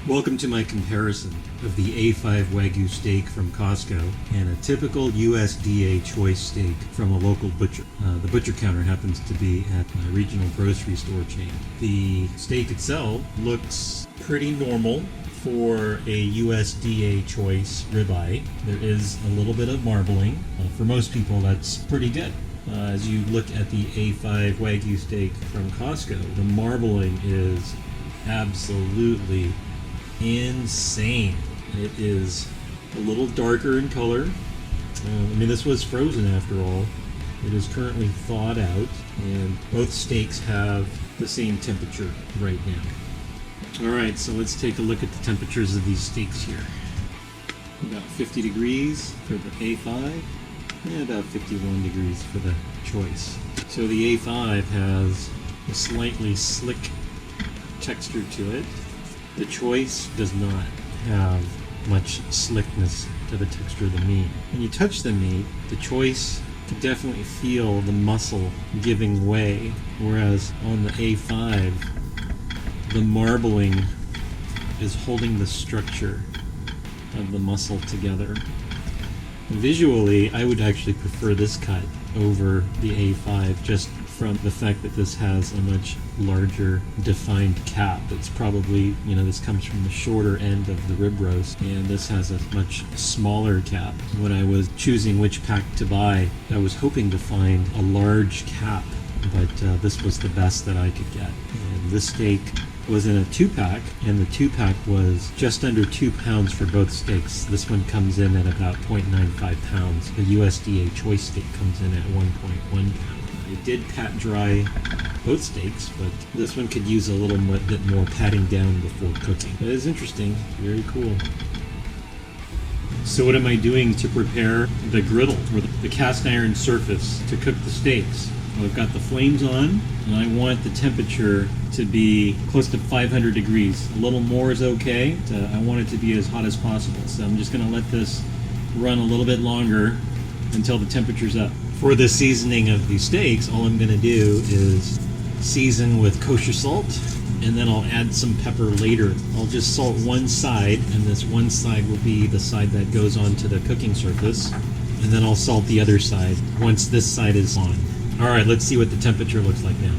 Welcome to my comparison of the A5 Wagyu steak from Costco and a typical USDA Choice steak from a local butcher. The butcher counter happens to be at a regional grocery store chain. The steak itself looks pretty normal for a USDA Choice Ribeye. There is a little bit of marbling. For most people, that's pretty good. As you look at the A5 Wagyu steak from Costco, the marbling is absolutely insane. It is a little darker in color. This was frozen after all. It is currently thawed out, and both steaks have the same temperature right now. Alright, so let's take a look at the temperatures of these steaks here. About 50 degrees for the A5, and about 51 degrees for the Choice. So the A5 has a slightly slick texture to it. The Choice does not have much slickness to the texture of the meat. When you touch the meat, the Choice can definitely feel the muscle giving way, whereas on the A5, the marbling is holding the structure of the muscle together. Visually, I would actually prefer this cut over the A5 just from the fact that this has a much larger defined cap. It's probably, this comes from the shorter end of the rib roast, and this has a much smaller cap. When I was choosing which pack to buy, I was hoping to find a large cap, but this was the best that I could get. And this steak was in a 2-pack, and the 2-pack was just under 2 pounds for both steaks. This one comes in at about 0.95 pounds. The USDA Choice steak comes in at 1.1 pounds. I did pat dry both steaks, but this one could use a little bit more patting down before cooking. It is interesting, very cool. So what am I doing to prepare the griddle, or the cast iron surface, to cook the steaks? Well, I've got the flames on, and I want the temperature to be close to 500 degrees. A little more is okay. I want it to be as hot as possible. So I'm just going to let this run a little bit longer until the temperature's up. For the seasoning of these steaks, all I'm going to do is season with kosher salt, and then I'll add some pepper later. I'll just salt one side, and this one side will be the side that goes onto the cooking surface, and then I'll salt the other side once this side is on. Alright, let's see what the temperature looks like now.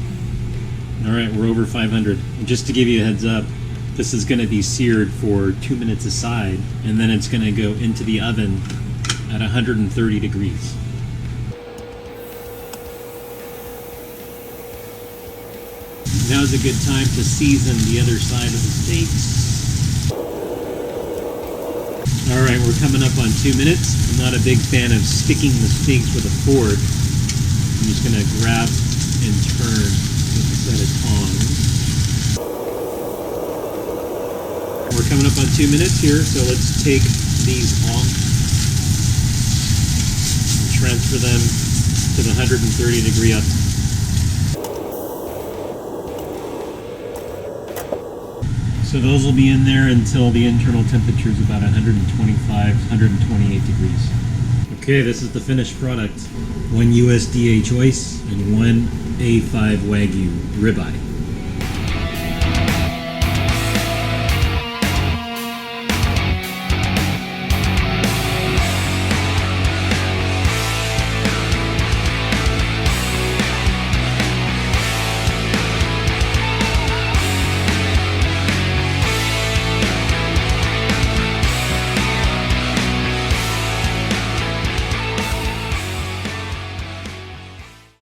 Alright, we're over 500. And just to give you a heads up, this is going to be seared for 2 minutes a side, and then it's going to go into the oven at 130 degrees. Now's a good time to season the other side of the steaks. Alright, we're coming up on 2 minutes. I'm not a big fan of sticking the steaks with a fork. I'm just going to grab and turn with a set of tongs. We're coming up on 2 minutes here, so let's take these off and transfer them to the 130 degree oven. So those will be in there until the internal temperature is about 125, 128 degrees. Okay, this is the finished product. 1 USDA Choice and 1 A5 Wagyu Ribeye.